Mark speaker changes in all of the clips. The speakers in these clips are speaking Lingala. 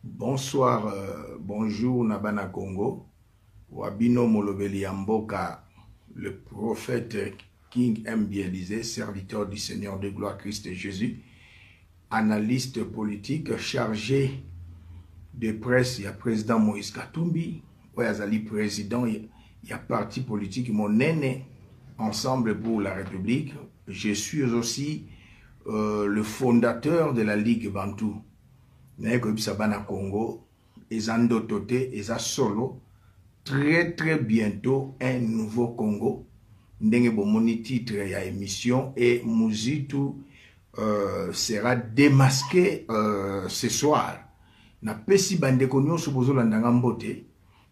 Speaker 1: Bonsoir, bonjour Nabana Congo. Wabino Molobeli Yamboka, le prophète King M. Bielizé, serviteur du Seigneur de gloire Christ Jésus, analyste politique chargé de presse, il y a président Moïse Katumbi, il y a président, il y a parti politique, mon aîné, Ensemble pour la République. Je suis aussi le fondateur de la Ligue Bantou. Sabana Congo, Ezando Tote, Eza Solo, très bientôt un nouveau Congo. Ndenge bomoni titre ya émission et Muzitu sera démasqué ce soir. Na pesi bandeko nyonso bozolanda mbote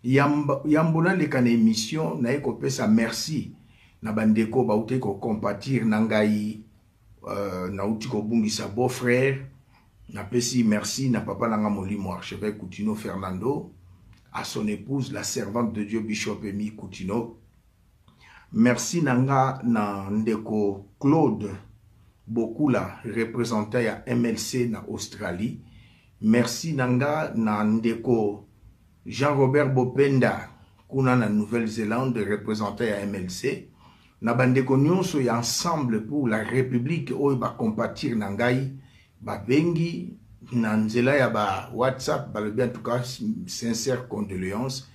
Speaker 1: yambona lekana émission na ekopesa merci na bandeko baute ko compatir na ngai na uti ko bungisa beau frère. Napesi merci na papa nanga molimo archevêque Coutinho Fernando, à son épouse la servante de Dieu Bishop Emi Coutinho. Merci nanga na ndeko Claude Bokula, représentant ya MLC na Australie. Merci nanga na ndeko Jean-Robert Bopenda kuna na Nouvelle-Zélande, représentant ya MLC. Na bandeko nyonso ya Ensemble pour la République oyo ba compatir na ngai Babengi, Nanzela ya ba WhatsApp, en tout cas, sincère condoléance.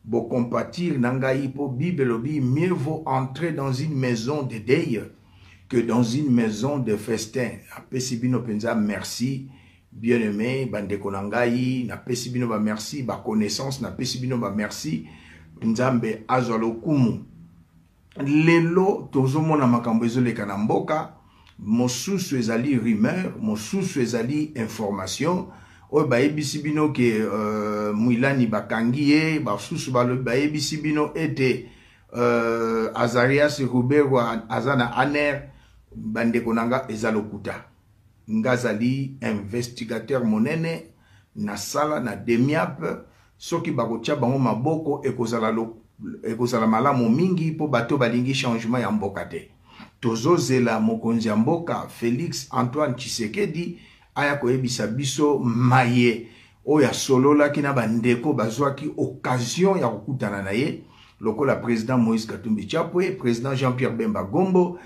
Speaker 1: Bo compatir nangaï po bibelobi, mieux vaut entrer dans une maison de deuil que dans une maison de festin. Apesibino penza merci, bien aimé, bandeko nangaï, na pesibino ba merci, ba connaissance, na pesibino ba merci, nzambe azolo kumu. Lelo, tozomo na makambo ezoleka na mboka, mosusu ezali rumeur, mosusu ezali information. Oyo bayebisi bino ke Mwilani bakangi ye, basusu bayebisi bino ete Azarias Rubero azana aner, bandeko nanga ezalokuta. Ngazali investigateur monene na sala na demiap, soki bakotia bango maboko ekozala malamu mingi po bato balingi changement ya mboka te. Tozozela mokonzi ya mboka Félix Antoine Tshisekedi aya koyebisa biso maye oya solola kina bandeko bazwaki occasion ya kokutana na ye lokola président Moïse Katumbi Chapwe, président Jean-Pierre Bemba Gombo,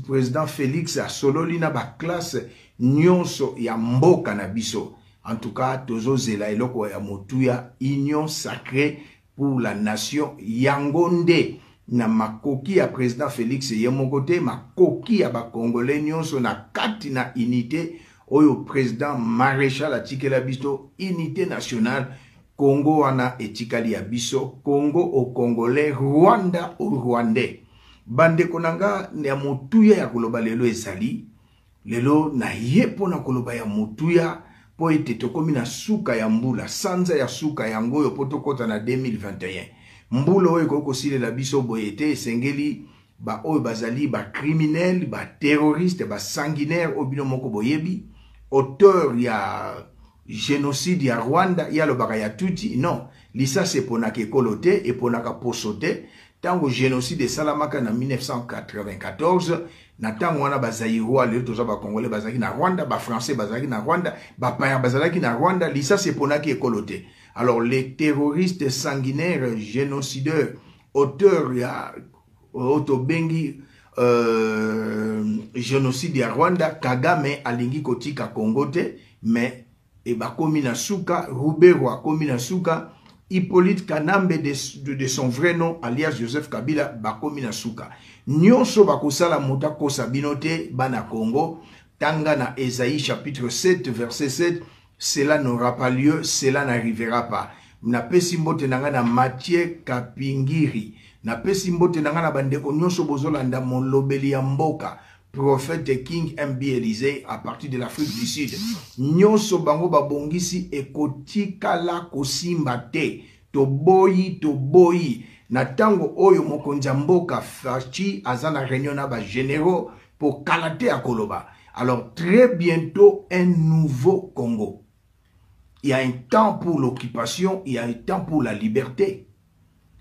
Speaker 1: président Félix asololi na ba classe nyonso ya mboka na biso. En tout cas, tozozela eloko ya motuya union sacrée pour la nation yangonde. Na makoki ya président Félix Yemogote, makoki ya ba Congolais nyonso na kati na unité oyo président maréchal atikela biso unité nationale Congo wana etikali ya biso Congo au Congolais, Rwanda au Rwandais. Bande konanga ya motuya ya koloba lelo ezali lelo na yepo na koloba ya motuya po ete tokomi na suka ya mbula sanza ya suka ya ngoyo potokota na 2021. Mbulo oyo kokosile la biso boyete esengeli ba oyo bazali ba criminel, ba terroriste, ba sanguinaire obino moko boyebi, auteur ya génocide ya Rwanda ya lobaka ya tuti. Non, lisa se ponaka ekolote e ponaka posote. Tango génocide salamaka na 1994, na tango wana bazayirwa lelo toza ba Congolais bazaki na Rwanda, ba Français bazaki na Rwanda, ba paya bazalaki na Rwanda, lisa se ponaka ekolote. Alors les terroristes sanguinaires, génocideurs, auteurs ya Otobengi génocide ya Rwanda, Kagame alingi kotika Congo te, mais eba komi na suka, Rubero akomi na suka, Hippolyte Kanambe de son vrai nom, alias Joseph Kabila, bakomi na suka. Nyonso bakosala muta kosa binote, bana Congo, tanga na Esaïe chapitre 7, verset 7, cela n'aura pas lieu, cela n'arrivera pas. Na pesi mbote nanga na Mathieu Kapingiri, na pesi mbote nanga na bandeko nyonso bozolanda molobeli ya mboka, prophète King M. Bielizé à partir de l'Afrique du Sud. Nyonso bango babongisi ekotikala kosimba te, toboyi. Na tango oyo mokonza mboka Fachi azana réunion na ba généraux pour kalate akoloba. Alors très bientôt un nouveau Congo. Il y a un temps pour l'occupation, il y a un temps pour la liberté.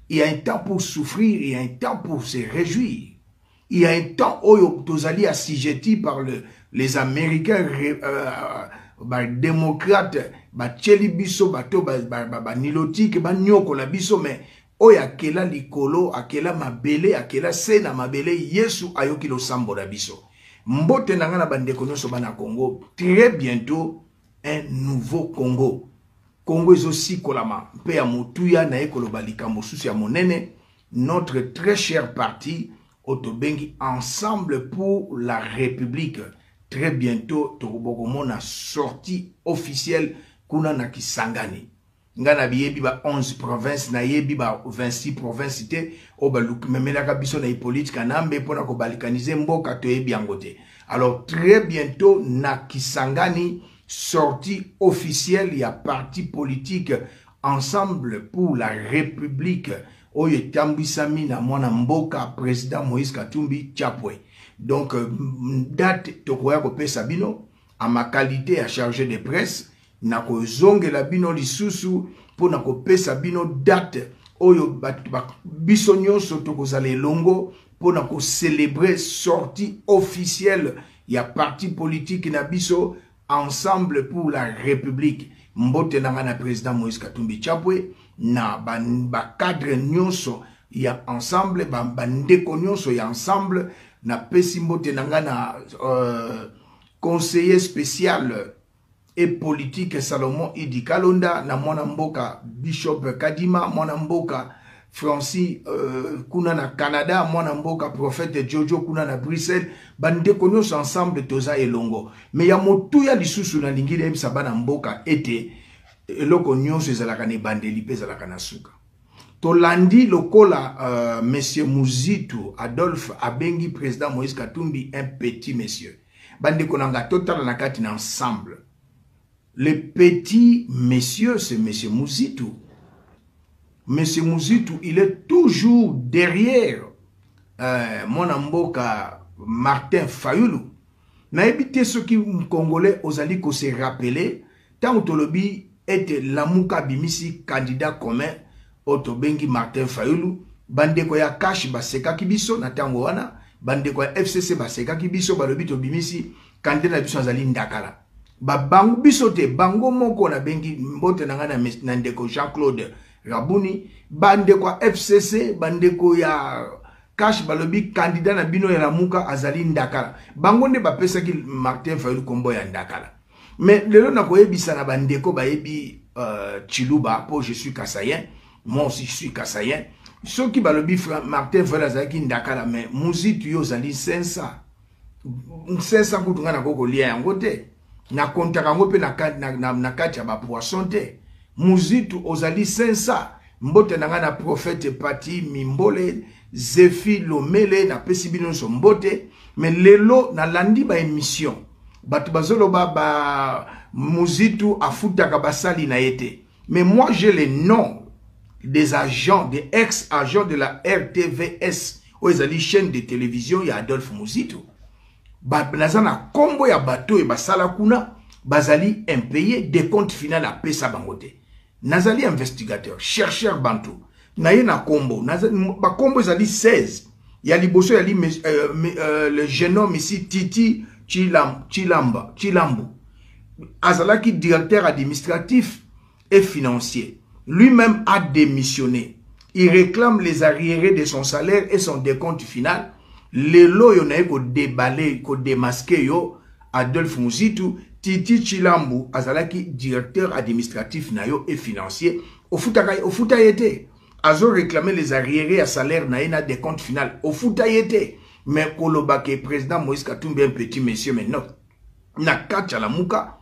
Speaker 1: Il y a un temps pour souffrir, il y a un temps pour se réjouir. Il y a un temps où Tozali assujetti par les Américains ba démocrate ba tcheli biso bato ba nilotique ba nyoko la biso mais oya akela likolo akela mabele akela sena mabele Yesu ayoki lo sambola biso mbote nanga na bandeko nyonso bana Congo très bientôt un nouveau Congo Congo ezosi kolama mpe ya motuya na ekoloba likambo susu ya monene notre très cher parti Otobengi ensemble pour la République très bientôt tokobokomona sortie officielle kuna na Kisangani ngana biyebi ba 11 provinces na yebi ba 26 provinces te o ba lukimemelaka biso na Hippolyte Kanambe pona ko balikanize mboka to yebi yangote. Alors très bientôt na Kisangani sortie officielle ya parti politique ensemble pour la République oye tambisami na mwana mboka président Moïse Katumbi Chapwe. Donc date tokoya ko pesa bino à ma qualité à chargé de presse na ko zongela bino lisusu po na ko pesa bino date oyo biso nyonso tokozala elongo po na ko célébrer sortie officielle ya parti politique na biso ensemble pour la République mbote nanga na président Moïse Katumbi Chapwe na ba cadre nyonso ya ensemble ba ndeko nyonso ya ensemble na pesi mbote nanga na conseiller spécial et politique Salomon Idi Kalonda na mwana mboka Bishop Kadima mwana mboka Francis kuna na Canada mwana mboka prophète Jojo kuna na Bruxelles bandeko nyonso ensemble toza elongo mais ya motuya lisusu na lingile ebisa bana mboka ete eloko nyonso ezalaka ne bandeli pe ezalaka na suka tolandi lokola monsieur Muzitu Adolphe abengi président Moïse Katumbi un petit monsieur bandeko nanga total na kati na ensemble le petit monsieur c'est monsieur Muzitu. Monsieur Muzitu il est toujours derrière mon mboka Martin Fayulu na ebite ceux qui congolais ozali ko se rappeler tant tolobi était Lamuka Bimisi candidat commun Otobengi Martin Fayulu bandeko ya cash baseka kibiso na tango wana bandeko ya FCC baseka kibiso balobi to Bimisi candidat na biso azali ndakala bango biso te bango moko na bengi mbote nanga na ndeko Jean-Claude Rabuni bandeko ya FCC bandeko ya cash balobi candidat na bino ya Lamuka azali ndakala bango nde bapesaki Martin Fayulu kombo ya ndakala. Mais lelo na koyebisa na bandeko bayebi Chiluba po je suis Kassayen moi aussi je suis Kassayen ceux qui balobi Martin Fayulu azalaki ndakala mais Muzitu yo zali 500 kutunga na koko lia yango te na kontaka ngo pe na kati ya ba poisson te Muzitu ozali 500 mbote nanga na prophète Pati Mimbole Zefi Lomele na pesi bino so mbote mais lelo na landi ba émission batu bazolo ba Muzitu afutaka basali na yete mais moi j'ai les noms des agents des ex-agents de la RTVS ou ezali chaîne de télévision ya Adolphe Muzitu nazana kombo ya bato e basala kuna bazali impayé des comptes final à pesa bangote nazali investigateur chercheur bantu na ye na kombo ba kombo ezali 16 ya liboso ya le jeune homme ici Titi Chilambu azalaki directeur administratif et financier lui-même a démissionné il réclame les arriérés de son salaire et son décompte final lelo yo na ko déballer ko démasquer yo Adolphe Muzitu Titi Chilambu azalaki directeur administratif na yo et financier au futa yete azo réclamer les arriérés à salaire na ena des comptes final au futa yete mais kolobake président Moïse Katumbi un petit monsieur maintenant na kacha la muka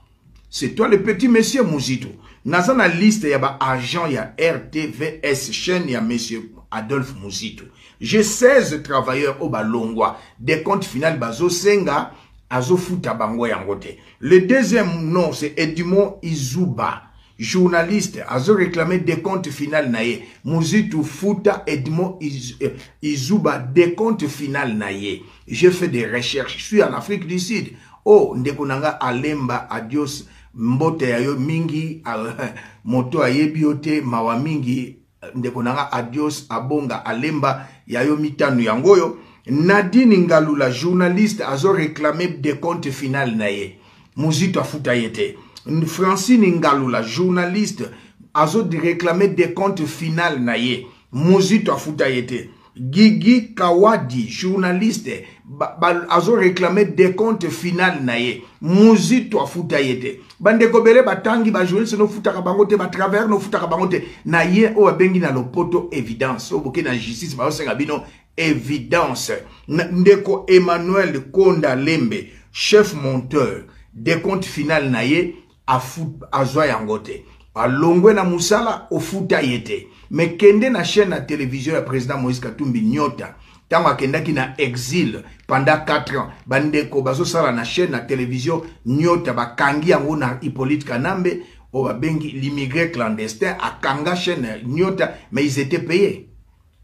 Speaker 1: c'est toi le petit monsieur Muzitu nazana liste ya ba agent ya RTVS chaîne ya monsieur Adolphe Muzitu j'ai 16 travailleurs au balongwa des comptes final bazo senga azo futa bango yangote. Le deuxième nom c'est Edmond Izuba journaliste azo réclamé des comptes final naye Muzitu futa Edmond Izuba des comptes final naye. J'ai fait des recherches, je suis en Afrique du Sud. Oh ndekonanga alemba adios mbote yayo mingi moto ayebiote mawa mingi ndekonanga adios abonga alemba yayo mitanu yangoyo. Nadine Ngalula journaliste azo réclamé des comptes final naye Muzitu afuta yete Francine Ngalula, journaliste, azo de réclamer des comptes final naye. Muzito afuta yete. Gigi Kawadi, journaliste, azo réclamer des comptes final naye. Muzito afuta yete. Bande kobele batangi ba journaliste no futa kabangote ba travers no futa kabangote naye o abengi na lopoto évidence. O boke na justice ba osenga bino évidence. Ndeko Emmanuel Konda Lembe, chef monteur, des comptes final naye azwa yangote. Alongwe na musala ofuta yete. Mais kende na chaîne na télévision ya président Moïse Katumbi nyota. Tango akendaki na exil pendant 4 ans. Bandeko bazo sala na chaîne na télévision nyota bakangi yango na Hippolyte Kanambe o babengi l'immigré clandestin akanga chaîne nyota, mais ils étaient payés.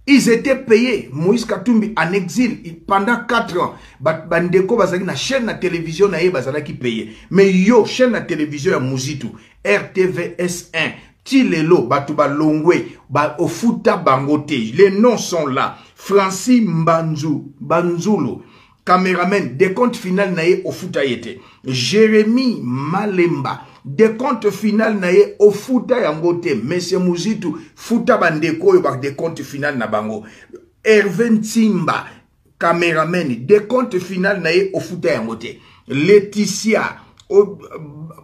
Speaker 1: Ils étaient payés. Moïse Katumbi en exil pendant 4 ans. Bandeko bazaki na chaîne na télévision na ye bazalaki payé. Mais yo chaîne na télévision ya Muzitu RTVS1 Tilelo Batuba Longwe Ofuta Bangote. Les noms sont là. Francis Banzulu, caméraman, décompte final naye Ofuta yete. Jérémy Malemba, décompte final naye Ofuta yangote. Monsieur Muzitu, Futa Bandeko yobak décompte final na bango. Hervé Ntimba, caméraman, décompte final naye Ofuta yangote. Laetitia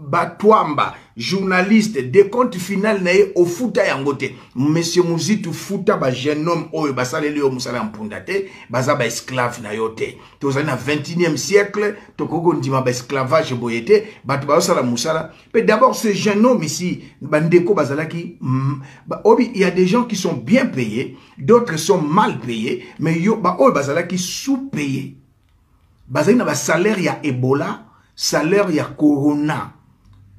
Speaker 1: Batwamba, journaliste, décompte final naye Ofuta yangote. Monsieur Muzitu Futa ba jeune homme oyo basale leo musala mpundate, baza ba esclave na yote. Tozali na 21e siècle, tokoko ndima ba esclavage boyete, batu ba osala musala. Mais d'abord ce jeune homme ici, bandeko bazalaki, il y a des gens qui sont bien payés, d'autres sont mal payés, mais yo ba oyo bazalaki sous-payés. Bazali na ba salaire ya Ebola, salaire ya Corona,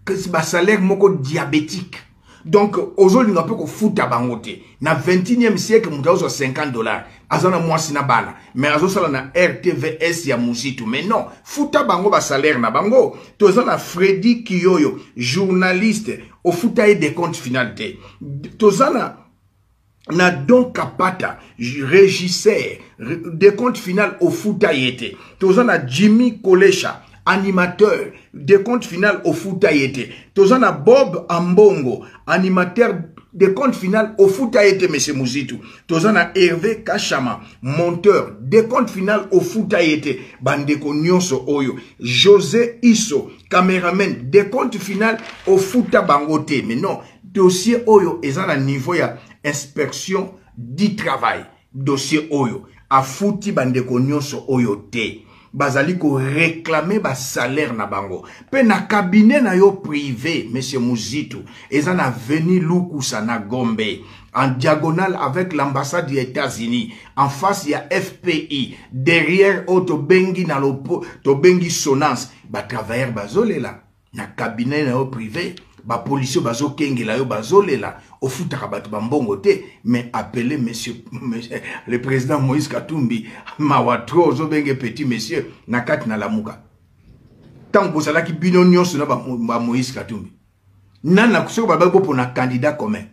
Speaker 1: que c'est salaire moko diabétique. Donc, aujourd'hui, on peut qu'on foute à bangote. Na 21e siècle, on a $50. Azana mwasi na bana. Mais azo sala na RTVS ya Muzitu. Mais non, foute à bango ba salaire na bango. Tozana Freddy Kiyoyo, journaliste, au foutaye des comptes finalité. Tozana na Don Kapata, régisseur, des comptes final au foutaye. Tozana Jimmy Kolesha, animateur, des comptes final au Foutaïete. Tozana Bob Ambongo, animateur des comptes final au Foutaïete, M. Muzitu. Tozana Hervé Kachama, monteur, des comptes final au Foutaïete. Bandeko Nyonso Oyo. José Isso, caméraman, des comptes final au Fouta Bangote. Mais non, dossier Oyo, est à niveau ya inspection du travail. Dossier Oyo. A Fouti Bandeko Nyonso Oyo te. Bazali ko réclamer ba salaire na bango. Pe na cabinet na yo privé, monsieur Muzitu, eza na veni Lukusa na Gombe, en diagonale avec l'ambassade des États-Unis, en face il y a FPI, derrière Otobengi na lopo, Tobengi Sonance, ba travailleur bazole la, na cabinet na yo privé, ba policier bazo kenge la yo bazole la, au futaka batu bambongo te, mais appelez monsieur, le président Moïse Katumbi, mawatro, zo benge petit monsieur, nakati na lamuka. Tant que ça là qui bino nyonso na ba Moïse Katumbi. Nana kusoko babako pour na candidat commun.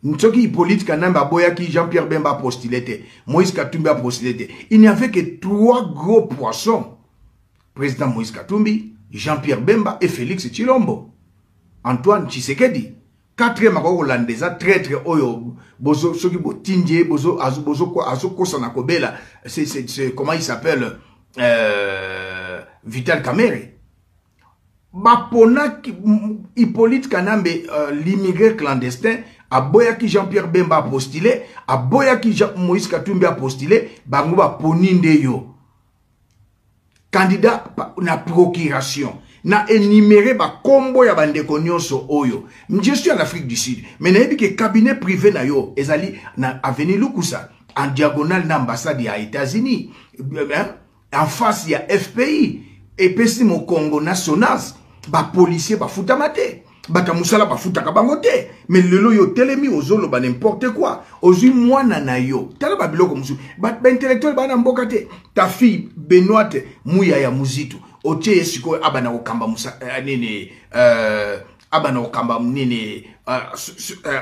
Speaker 1: Nsoki Hippolyte Kanambe boya qui Jean-Pierre Bemba postulé, Moïse Katumbi a postulé. Il n'y avait que 3 gros poissons. Président Moïse Katumbi, Jean-Pierre Bemba et Félix Tshilombo. Antoine Tshisekedi. 4e makoko landeza traître oyo bozo soki botinje bozo kosa na kobela, c'est comment il s'appelle, Vital Kamerhe. Bapona Hippolyte Kanambe, l'immigré clandestin, a boya ki Jean-Pierre Bemba a postulé, a boya ki Moïse Katumbi a postulé, bango ba poninde yo. Candidat na procuration. Na énuméré ba kombo ya bandeko nyonso oyo. Je suis en Afrique du Sud, mais na yebi ke cabinet privé na yo ezali na avenue Lukusa, en diagonale na ambassade ya États-Unis, en face ya FPI, et pesi mo Congo national, ba policier ba futamate, bata musala ba futaka bangote, mais lelo yo telemi ozolo ba n'importe quoi, ozui mwana na yo, tala ba biloko musu, ba intellectuel ba na mboka te, ta fille Benoît Mouya ya Muzitu. Oche yesiko abana okamba musa nini abana okamba nini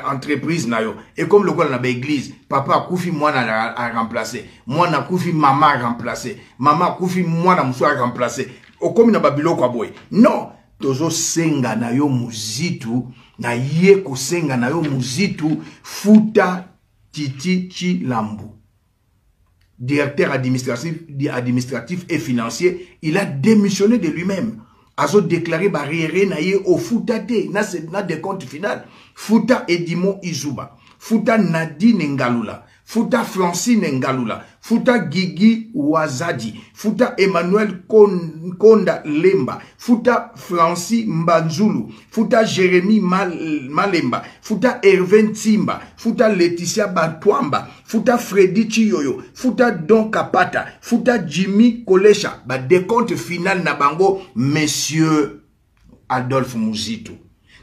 Speaker 1: entreprise na yo, et comme le quoi na ba église, papa kufi mwana a remplacer, mwana kufi mama a remplacer, mama kufi mwana muso a remplacer, okomi na babilo kwa boy. Non, tozo senga na yo muzitu na ye ko senga na yo muzitu futa Titi Chilambu, directeur administratif et financier. Il a démissionné de lui-même. Azo déclaré barrière na ye au futa te na des comptes final futa Edimo Izuba, futa Nadine Ngalula, futa Francine Ngalula, futa Gigi Wazadi, futa Emmanuel Konda Lemba, futa Francis Mbanzulu, futa Jérémy Malemba, futa Hervé Timba, futa Laetitia Batwamba, futa Freddy Chiyoyo, futa Don Kapata, futa Jimmy Kolesha. Ba décompte final na bango Monsieur Adolphe Muzitu.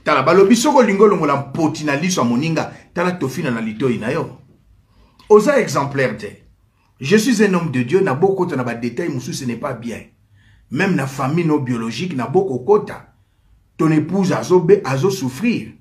Speaker 1: Tala balobi soko lingolo ngola mpoti na liso moninga tala tofina na litoi na yo. Osa exemplaire te. Je suis un homme de Dieu, na boko kota na ba détail musu ce n'est pas bien. Même na famille no biologique na boko kota. Ton épouse azo souffrir.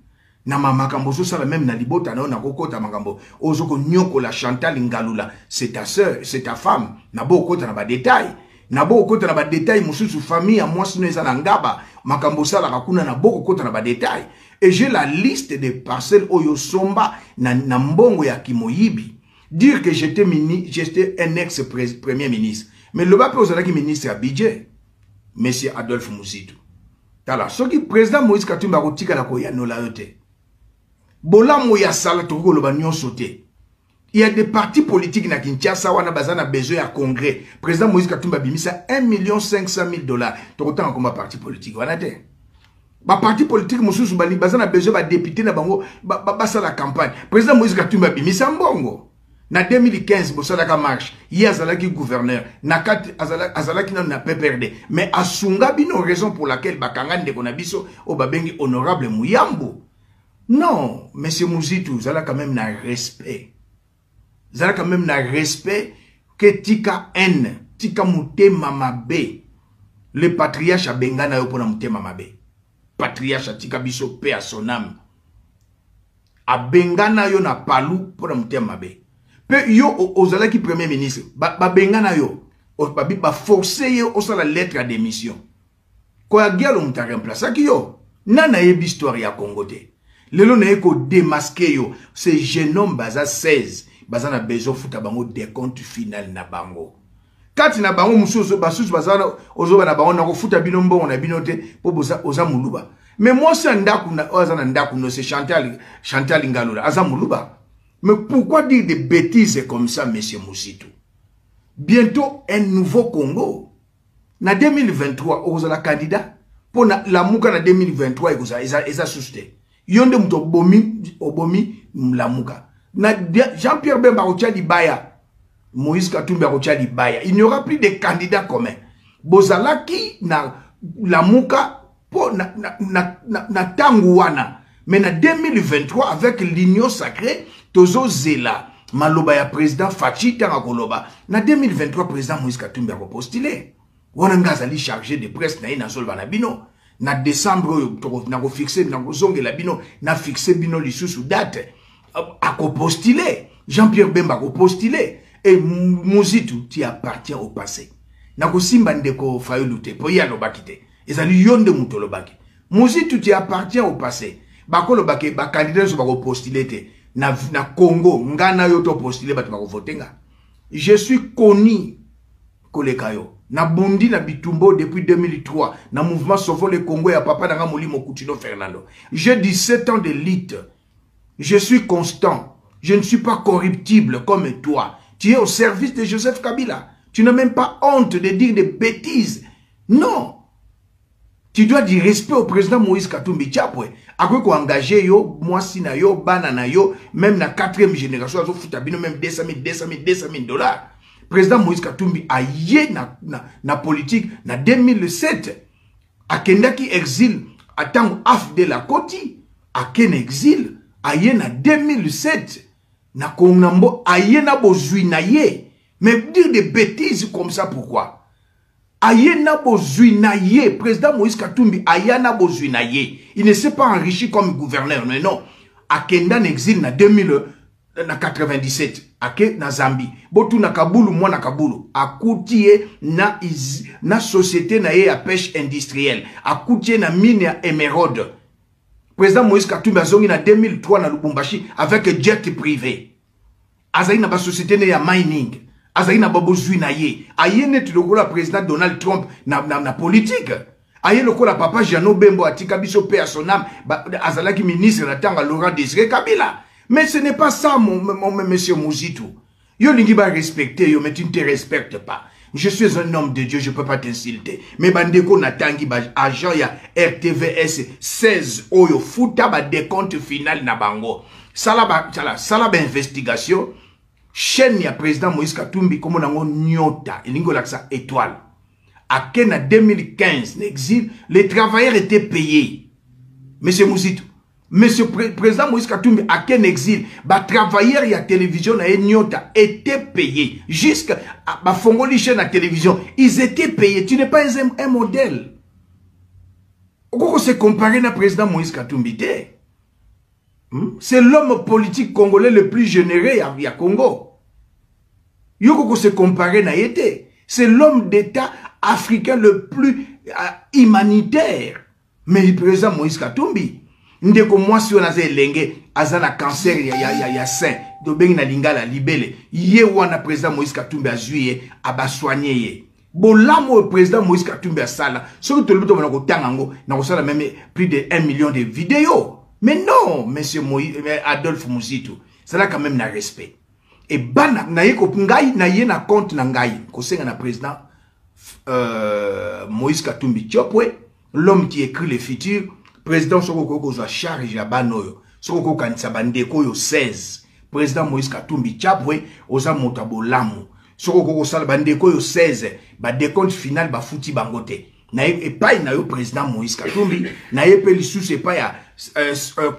Speaker 1: Na mama kambo so sala même na libota na kokota makambo. Ozoko nyoko la Chantal Ngalula, c'est ta sœur, c'est ta femme. Na boko kota na ba détail. Na boko kota na ba détail musu su famille a moi sino eza na ngaba. Makambo sala kakuna na boko kota na ba détail. Et j'ai la liste des parcelles oyo somba na mbongo ya kimoyibi. Dire que j'étais un ex-premier ministre. Mais le bas peut qui ministre à budget. Monsieur Adolphe Muzitu. Tala, ce qui président Moïse Katumba Rotika la koya no la yote. Bola moya sala toko le banyon sauté. Il y a des partis politiques na Kinshasa wana bazana besoin à congrès. Président Moïse Katumba bimisa 1 500 000 $. Toko tanga comme parti politique wana te. Ba parti politique mususu bali bazana besoin ba député na bango ba la campagne. Président Moïse Katumba bimisa mbongo. Na 2015, Bossalaka marche. Hier, Azalaki gouverneur. Na 4, Azalaki n'a pas perdu. Mais Asunga bino raison pour laquelle Bakangan de Konabiso, Obabengi honorable Mouyambo. Non, monsieur Muzitu, Zala quand même n'a respect. Zala quand même n'a respect que Tika N, Tika Mute Mamabe. Le patriarche a Bengana yo pour Mute Mamabe. Patriarche a Tika Biso paix à son âme. A Bengana yo na palou pour Mute Mamabe. Pe yo ozala ki premier ministre ba bengana yo ba forcer yo osala lettre à démission ko ya gialo muta remplacer ki yo nana yebi histoire ya Congo te lelo na ko démasquer yo ce jeune homme baza 16 baza na besoin futa bango décompte final na bango kati na bango mususu basusu bazana ozoba na bango na ko futa bino mbongo na bino te po boza oza muluba mais moi c'est ndaku na ozana ndaku no c'est Chantal Ngalula aza muluba. Mais pourquoi dire des bêtises comme ça, monsieur Muzitu? Bientôt, un nouveau Congo. Na 2023, vous avez la candidat. Pour la mouka na 2023, vous avez susté. Yonde mouto obomi la mouka. Na Jean-Pierre Bemba Rochali Baya. Moïse Katumbi Rochali Baya. Il n'y aura plus de candidats communs. Bozalaki na la mouka pour na tanguana. Mais en 2023, avec l'union sacrée, Tozo Zela, Maloba ya président Fachi Tangakoloba, na 2023, président Moïse Katumbi a postulé. Wanangazali chargé de presse na solva na bino. Na décembre, na ko fixé, na ko zonge la bino, na fixé bino lisusu date. A ko postulé. Jean-Pierre Bemba ko postulé. Et Muzitu, tu appartiens au passé. Na ko simba ndeko fayolute, po ya lo bakite. Ezali yonde muto lo baki. Muzitu, tu appartiens au passé. Bakolo bake ba candidat so bako postuler te na Congo ngana yo to postuler batu bako votenga. Je suis connu kolekayo na bondi na bitumbo depuis 2003 na mouvement Sauvons le Congo ya papa nanga Molimo Coutinho Fernando. J'ai 17 ans de lutte. Je suis constant. Je ne suis pas corruptible comme toi. Tu es au service de Joseph Kabila. Tu n'as même pas honte de dire des bêtises. Non. Tu dois dire respect au président Moïse Katumbi Tchapwe. Ako ko engagé yo, moi si na yo, banana yo, même na 4e génération, azo futa bino même 200 000 $. Président Moïse Katumbi a yé na politique na 2007. A kendaki exil, a tango af de la koti, a ken exil, a yé na 2007. Na kongnambo, a yé na bozui na yé. Mais dire des bêtises comme ça, pourquoi? Ayena Bozuinaye, président Moïse Katumbi, Ayana Bozuinaye. Il ne s'est pas enrichi comme gouverneur, mais non. Akenda n'exil na na 97 ake na Zambie botu na Kabulu mwa na Kabulu akutie na société na ye ya pêche industrielle akutie na mine ya émeraude. Président Moïse Katumbi azongi na 2003 na Lubumbashi avec jet privé azali na ba société na ya mining azali na babozui na ye ayene tulokola président Donald Trump na politique aye lokola papa Jano Bembo atika biso pe asonam azalaki ministre na tanga Laurent Désiré Kabila. Mais ce n'est pas ça, mon monsieur Mouzitou. Yo lingi ba respecter, yo, mais tu ne te respectes pas. Je suis un homme de Dieu, je ne peux pas t'insulter. Mais bandeko natangi ba agent ya RTVS 16 oyo futa ba décompte final na bango. Sala ba investigation. Chaîne ya président Moïse Katumbi comme nango nyota, ilingo laksa étoile. À Kenya 2015, l'exil, les travailleurs étaient payés. Monsieur Mouzitou. Monsieur président Moïse Katumbi à quel exil, bah travailleurs y a télévision à Enyota étaient payés jusqu'à bah Fongoli chaîne à télévision, ils étaient payés. Tu n'es pas un modèle. Pourquoi se comparer à président Moïse Katumbi? C'est l'homme politique congolais le plus généreux à Congo. Yoko se comparer na yete. C'est l'homme d'État africain le plus humanitaire. Mais le président Moïse Katumbi ndeko mwasi wana ze lenge azana cancer ya sein do bengi na lingala libele ye wana président Moïse Katumbi azuye abasoigner ye bolamo président Moïse Katumbi asala soki tolobi na ko tangango na ko sala même plus de 1 million de vidéos. Mais non monsieur Moïse Adolphe Mouzitou ça là quand même na respect et bana na ye ko ngai na ye na compte na ngai ko senga na président Moïse Katumbi Tchopwe, l'homme qui écrit le futur. Président Sokoko Kozo charge ya banoyo. Sokoko kanisa bandeko yo 16. Président Moïse Katumbi Tchapwe oza motabo lamu. Sokoko kosala bandeko yo 16. Ba décompte final ba futi bangote. Na epai na yo président Moïse Katumbi. Na epai lisusu epai ya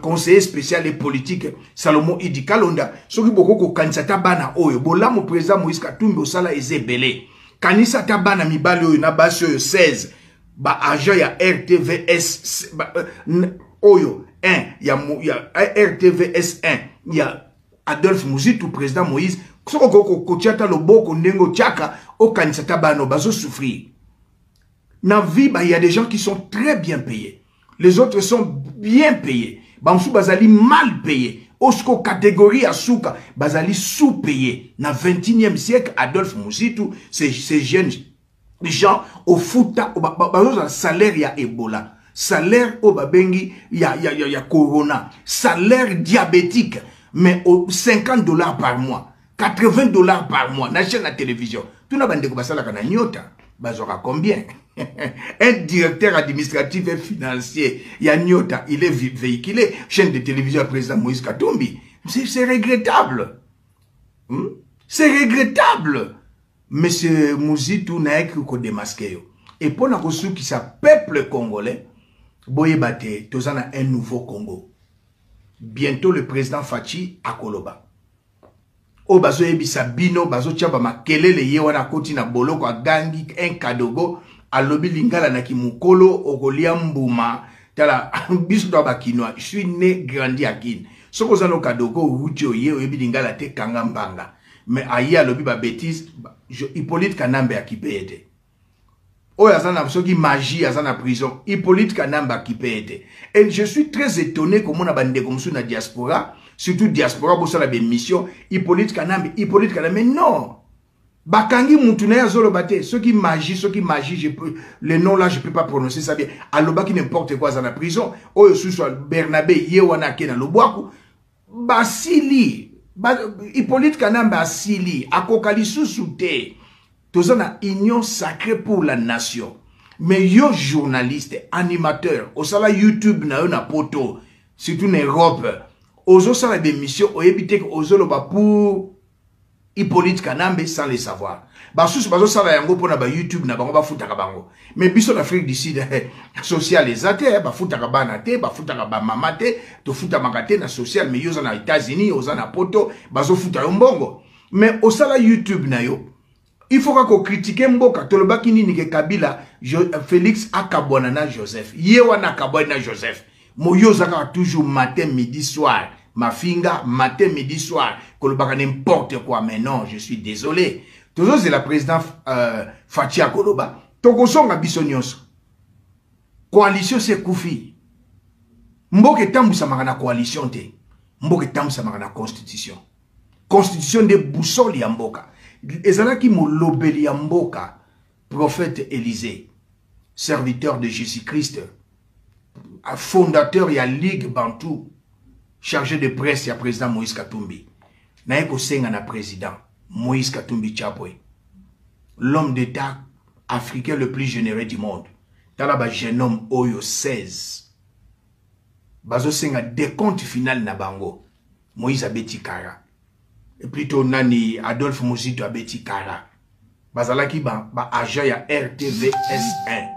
Speaker 1: conseiller spécial et politique Salomon Idi Kalonda. Soki bokoko kanisa tabana oyo. Bolamu président Moïse Katumbi osala ezebele. Kanisa tabana mibali oyo na basi oyo 16. Ba agent ya RTVS oyo 1 ya RTVS 1 ya Adolphe Mouzitou président Moïse soko kochata loboko ndengo chaka okanisa tabano bazo souffrir na vie ba il y a des gens qui sont très bien payés, les autres sont bien payés, bamsou bazali mal payés, osko catégorie asuka bazali sous-payés. Na 21e siècle Adolphe Mouzitou ces jeunes les gens au fouta au salaire ya Ebola, salaire au babengi ya corona, salaire diabétique, mais au $50 par mois, $80 par mois, na chaîne la télévision. Tout n'a pas de basala kana nyota, bazora combien? Un directeur administratif et financier, ya nyota, il est véhiculé, chaîne de télévision à président Moïse Katumbi. C'est regrettable. C'est regrettable. Monsieur Mouzitou n'a écrit qu'au démasqué. Et pour la construction qui sa peuple congolais, boye bate, tozana un nouveau Congo. Bientôt le président Fachi à Koloba. O bazo ebisa bino, bazo tchaba makelele ye wana koti na boloko a gangi, un kadogo, a lobi lingala na kimukolo, ogolia mbuma, tala, biso doba kinoa, je suis né, grandi à Guine. Soko zano kadogo, ucho ye, oyebi lingala te kangambanga. Mais aïe a lobi ba bêtise, Hippolyte Kanambe a kipé. Oh, yazana soki magie, yazana prison. Hippolyte Kanambe a kipé. Et je suis très étonné comment on a bandé comme ça dans la diaspora, surtout diaspora, pour ça la mission. Hippolyte Kanambe, mais non. Bakangi Moutouna Yazolo Bate, ceux qui magie, le nom là, je peux pas prononcer ça bien. Aloba qui n'importe quoi dans la prison. Oh, ce soit Bernabé, Yewana Kena Loboaku. Basili. Hippolyte Kanambe asili akokali sousouté tozana union sacrée pour la nation, mais yo journaliste animateur osala YouTube na yo na poto surtout en Europe ozo sala des missions oyebite ko ozolo ba pour Hippolyte Kanambe sans le savoir basusu bazo sala yango pona ba YouTube na bango ba futaka bango, mais biso l'Afrique du Sud social les até ba futaka bana te ba futaka ba mama te to futa makate na social, mais yo za na États-Unis oza na poto bazo futa yo mbongo, mais osala YouTube na yo il faut qu'on critique mboka tolobaki nini ke Kabila Félix akabwana na Joseph ye wana akabwana na Joseph moyo zaka toujours matin midi soir ma finga, matin, midi, soir, kolobaka n'importe quoi. Mais non, je suis désolé. Toujours c'est la présidente Fatia Koloba. Tokosonga bisonyos. Coalition c'est Koufi. Mboke tambu samaka na coalition te. Mboke tambu samaka na constitution. Constitution de boussole ya mboka. Ezalaki mo lobeli ya mboka. Prophète Élisée, serviteur de Jésus-Christ, fondateur de la Ligue Bantou, chargé de presse et président Moïse Katumbi. Naeko senga na président Moïse Katumbi Chapwe, l'homme d'État africain le plus généreux du monde. Talaba jeune homme Oyo 16. Bazo senga décompte final na bango. Moïse abeti kara. Et plutôt nani Adolphe Muzito abeti kara. Bazalaki ba agent ya RTVS1.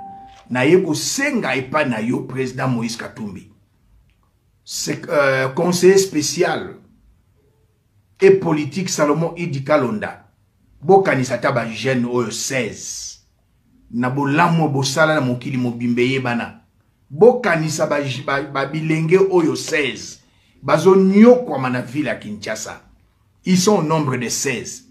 Speaker 1: Na yeko senga epa na yo président Moïse Katumbi. C'est conseiller spécial et politique Salomon Idi Kalonda. Bokanisa taba jeune oyo 16. Na bolamo bosala na mokili mobimbeye bana. Bokanisa ba bilenge oyo 16. Bazo nyokwa mana ville à Kinshasa. Ils sont au nombre de 16.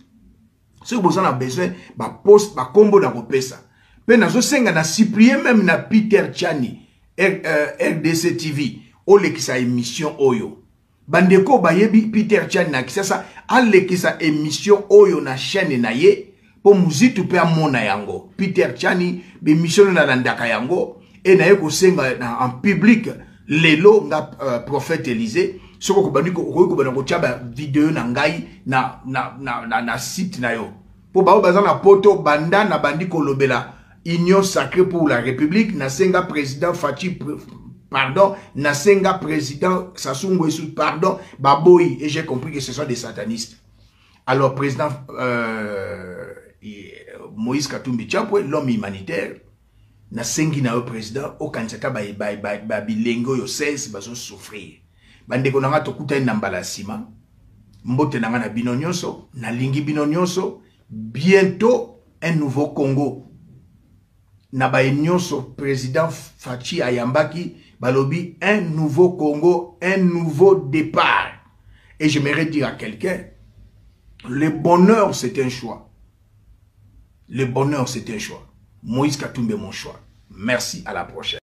Speaker 1: Si vous avez besoin, ba poste, ba combo na kopesa. Pe nazo senga na Cyprien même na Peter Chani, RDC TV, ole ki sa émission oyo. Bandeko bayebi Peter Chani na kisasa, ale ki sa émission oyo na chaîne na ye, po muzitu pe amona yango. Peter Chani, be émission na landaka yango, et na ye ko senga en public, lelo nga prophète Élisée, soko kubandiko ko banako chaba vidéo na ngai na site na yo po ba bazana poto banda na bandiko lobela Union sacrée pour la République na senga président Fachi pardon na senga président Sassou Nguesso pardon baboy et j'ai compris que ce sont des satanistes. Alors président Moïse Katumbi Chapwe l'homme humanitaire na sengi na yo président au kansata ba bilengo yo 16 bazo souffrir. Bandeko nanga tokuta na mbala sima mbote nanga na bino nyonso na lingi bino nyonso bientôt un nouveau Congo na ba nyonso président Fachi ayambaki balobi un nouveau Congo, un nouveau départ. Et j'aimerais dire à quelqu'un, le bonheur c'est un choix. Le bonheur c'est un choix. Moïse Katumbi mon choix. Merci, à la prochaine.